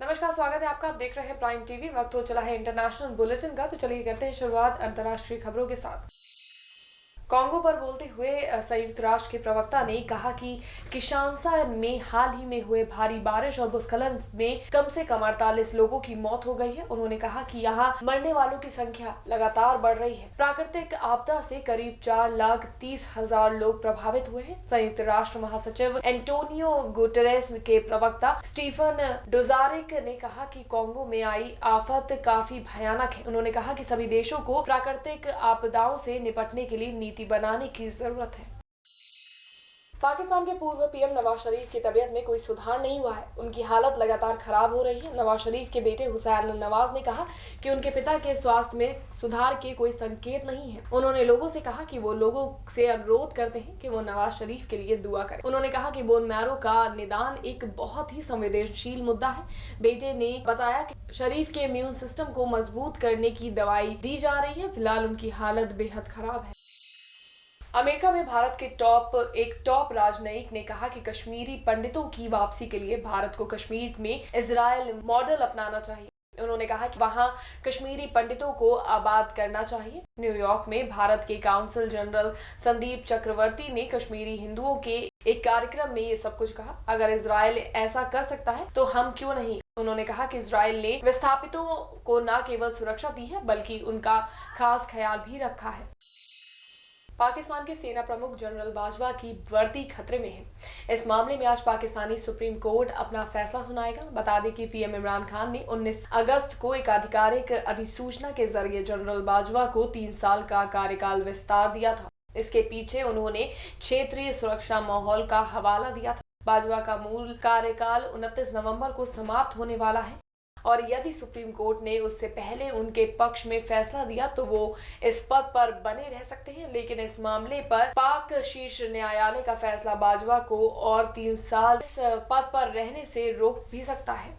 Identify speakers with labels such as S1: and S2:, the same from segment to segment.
S1: नमस्कार, स्वागत है आपका। आप देख रहे हैं प्राइम टीवी। वक्त हो चला है इंटरनेशनल बुलेटिन का, तो चलिए करते हैं शुरुआत अंतर्राष्ट्रीय खबरों के साथ। कांगो पर बोलते हुए संयुक्त राष्ट्र के प्रवक्ता ने कहा कि किशानसा में हाल ही में हुए भारी बारिश और भूस्खलन में कम से कम 48 लोगों की मौत हो गई है। उन्होंने कहा कि यहाँ मरने वालों की संख्या लगातार बढ़ रही है। प्राकृतिक आपदा से करीब 4,30,000 लोग प्रभावित हुए हैं। संयुक्त राष्ट्र महासचिव एंटोनियो गुटेरेस के प्रवक्ता स्टीफन डुजारिक ने कहा कि कांगो में आई आफत काफी भयानक है। उन्होंने कहा कि सभी देशों को प्राकृतिक आपदाओं से निपटने के लिए नीति बनाने की जरूरत है। पाकिस्तान के पूर्व पीएम नवाज शरीफ की तबीयत में कोई सुधार नहीं हुआ है। उनकी हालत लगातार खराब हो रही है। नवाज शरीफ के बेटे हुसैन नवाज ने कहा कि उनके पिता के स्वास्थ्य में सुधार के कोई संकेत नहीं है। उन्होंने लोगों से कहा कि वो लोगों से अनुरोध करते हैं कि वो नवाज शरीफ के लिए दुआ करें। उन्होंने कहा कि बोन मैरो का निदान एक बहुत ही संवेदनशील मुद्दा है। बेटे ने बताया कि शरीफ के इम्यून सिस्टम को मजबूत करने की दवाई दी जा रही है। फिलहाल उनकी हालत बेहद खराब है। अमेरिका में भारत के टॉप राजनयिक ने कहा कि कश्मीरी पंडितों की वापसी के लिए भारत को कश्मीर में इजरायल मॉडल अपनाना चाहिए। उन्होंने कहा कि वहां कश्मीरी पंडितों को आबाद करना चाहिए। न्यूयॉर्क में भारत के काउंसिल जनरल संदीप चक्रवर्ती ने कश्मीरी हिंदुओं के एक कार्यक्रम में ये सब कुछ कहा। अगर इजरायल ऐसा कर सकता है तो हम क्यों नहीं। उन्होंने कहा कि इजरायल ने विस्थापितों को न केवल सुरक्षा दी है बल्कि उनका खास ख्याल भी रखा है। पाकिस्तान के सेना प्रमुख जनरल बाजवा की वर्दी खतरे में है। इस मामले में आज पाकिस्तानी सुप्रीम कोर्ट अपना फैसला सुनाएगा। बता दें कि पीएम इमरान खान ने 19 अगस्त को एक आधिकारिक अधिसूचना के जरिए जनरल बाजवा को 3 साल का कार्यकाल विस्तार दिया था। इसके पीछे उन्होंने क्षेत्रीय सुरक्षा माहौल का हवाला दिया था। बाजवा का मूल कार्यकाल 29 नवंबर को समाप्त होने वाला है और यदि सुप्रीम कोर्ट ने उससे पहले उनके पक्ष में फैसला दिया तो वो इस पद पर बने रह सकते हैं। लेकिन इस मामले पर पाक शीर्ष न्यायालय का फैसला बाजवा को और 3 साल इस पद पर रहने से रोक भी सकता है।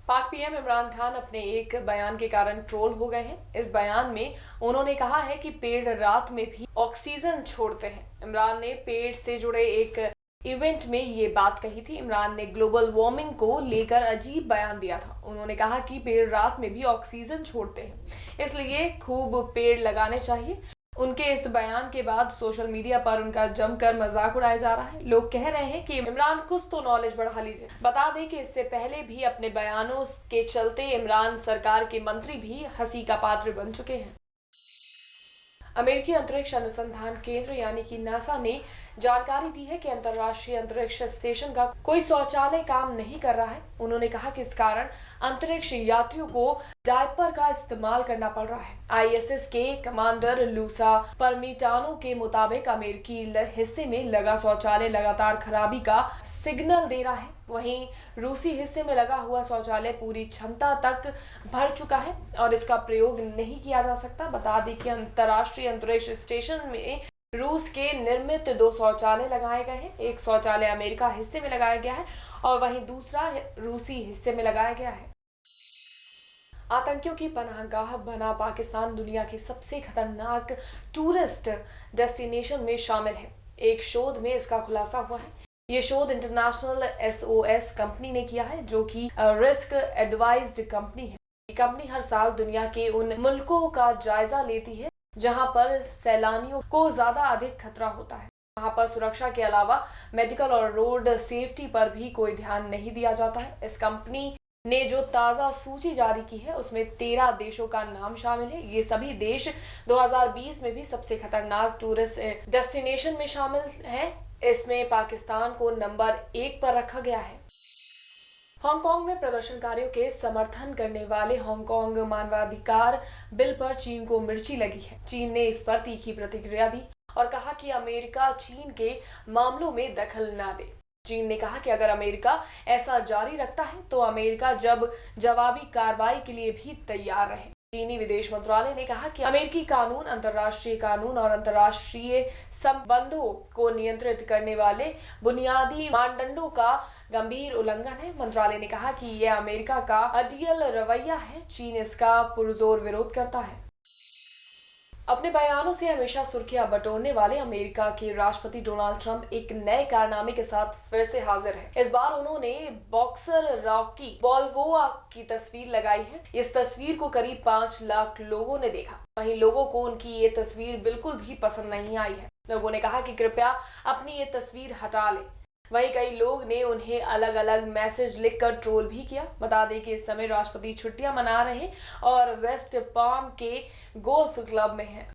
S1: पाक पीएम इमरान खान अपने एक बयान के कारण ट्रोल हो गए हैं। इस बयान में उन्होंने कहा है कि पेड़ रात में भी ऑक्सीजन छोड़ते हैं। इमरान ने पेड़ से जुड़े एक इवेंट में ये बात कही थी। इमरान ने ग्लोबल वार्मिंग को लेकर अजीब बयान दिया था। उन्होंने कहा कि पेड़ रात में भी ऑक्सीजन छोड़ते हैं, इसलिए खूब पेड़ लगाने चाहिए। उनके इस बयान के बाद सोशल मीडिया पर उनका जमकर मजाक उड़ाया जा रहा है। लोग कह रहे हैं कि इमरान कुछ तो नॉलेज बढ़ा लीजिए। बता दें कि इससे पहले भी अपने बयानों के चलते इमरान सरकार के मंत्री भी हंसी का पात्र बन चुके हैं। अमेरिकी अंतरिक्ष अनुसंधान केंद्र यानी कि नासा ने जानकारी दी है कि अंतर्राष्ट्रीय अंतरिक्ष स्टेशन का कोई शौचालय काम नहीं कर रहा है। उन्होंने कहा कि इस कारण अंतरिक्ष यात्रियों को डायपर का इस्तेमाल करना पड़ रहा है। आईएसएस के कमांडर लूसा परमिटानो के मुताबिक अमेरिकी हिस्से में लगा शौचालय लगातार खराबी का सिग्नल दे रहा है। वहीं रूसी हिस्से में लगा हुआ शौचालय पूरी क्षमता तक भर चुका है और इसका प्रयोग नहीं किया जा सकता। बता दें कि अंतर्राष्ट्रीय अंतरिक्ष स्टेशन में रूस के निर्मित 2 शौचालय लगाए गए हैं। एक शौचालय अमेरिका हिस्से में लगाया गया है और वहीं दूसरा रूसी हिस्से में लगाया गया है। आतंकियों की पनाहगाह बना पाकिस्तान दुनिया के सबसे खतरनाक टूरिस्ट डेस्टिनेशन में शामिल है। एक शोध में इसका खुलासा हुआ है। ये शोध इंटरनेशनल एसओएस कंपनी ने किया है, जो कि रिस्क एडवाइज्ड कंपनी है। ये कंपनी हर साल दुनिया के उन मुल्कों का जायजा लेती है जहां पर सैलानियों को ज्यादा अधिक खतरा होता है। वहां पर सुरक्षा के अलावा मेडिकल और रोड सेफ्टी पर भी कोई ध्यान नहीं दिया जाता है। इस कंपनी ने जो ताजा सूची जारी की है उसमें 13 देशों का नाम शामिल है। ये सभी देश 2020 में भी सबसे खतरनाक टूरिस्ट डेस्टिनेशन में शामिल हैं। इसमें पाकिस्तान को नंबर 1 पर रखा गया है। हांगकांग में प्रदर्शनकारियों के समर्थन करने वाले हांगकांग मानवाधिकार बिल पर चीन को मिर्ची लगी है। चीन ने इस पर तीखी प्रतिक्रिया दी और कहा कि अमेरिका चीन के मामलों में दखल न दे। चीन ने कहा कि अगर अमेरिका ऐसा जारी रखता है तो अमेरिका जवाबी कार्रवाई के लिए भी तैयार रहे। चीनी विदेश मंत्रालय ने कहा कि अमेरिकी कानून, अंतर्राष्ट्रीय कानून और अंतर्राष्ट्रीय संबंधों को नियंत्रित करने वाले बुनियादी मानदंडों का गंभीर उल्लंघन है। मंत्रालय ने कहा कि यह अमेरिका का अडियल रवैया है। चीन इसका पुरजोर विरोध करता है। अपने बयानों से हमेशा सुर्खियां बटोरने वाले अमेरिका के राष्ट्रपति डोनाल्ड ट्रंप एक नए कारनामे के साथ फिर से हाजिर हैं। इस बार उन्होंने बॉक्सर रॉकी बाल्बोआ की तस्वीर लगाई है। इस तस्वीर को करीब 5 लाख लोगों ने देखा। वहीं लोगों को उनकी ये तस्वीर बिल्कुल भी पसंद नहीं आई है। लोगों ने कहा कि कृपया अपनी ये तस्वीर हटा लें। वहीं कई लोग ने उन्हें अलग अलग मैसेज लिखकर ट्रोल भी किया। बता दें कि इस समय राष्ट्रपति छुट्टियां मना रहे हैं और वेस्ट पाम के गोल्फ क्लब में हैं।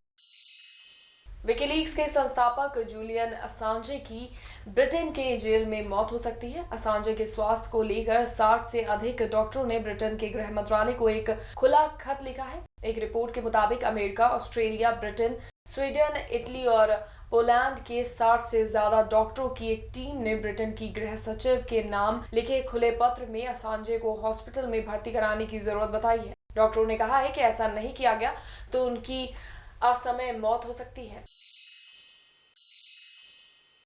S1: विकीलीक्स के संस्थापक जूलियन असांजे की ब्रिटेन के जेल में मौत हो सकती है। असांजे के स्वास्थ्य को लेकर 60 से अधिक डॉक्टरों ने ब्रिटेन के गृह मंत्रालय को एक खुला खत लिखा है। एक रिपोर्ट के मुताबिक America, Australia, Britain, Sweden, Italy और पोलैंड के 60 से ज्यादा डॉक्टरों की एक टीम ने ब्रिटेन की गृह सचिव के नाम लिखे खुले पत्र में असांजे को हॉस्पिटल में भर्ती कराने की जरूरत बताई है। डॉक्टरों ने कहा है कि ऐसा नहीं किया गया तो उनकी असमय मौत हो सकती है।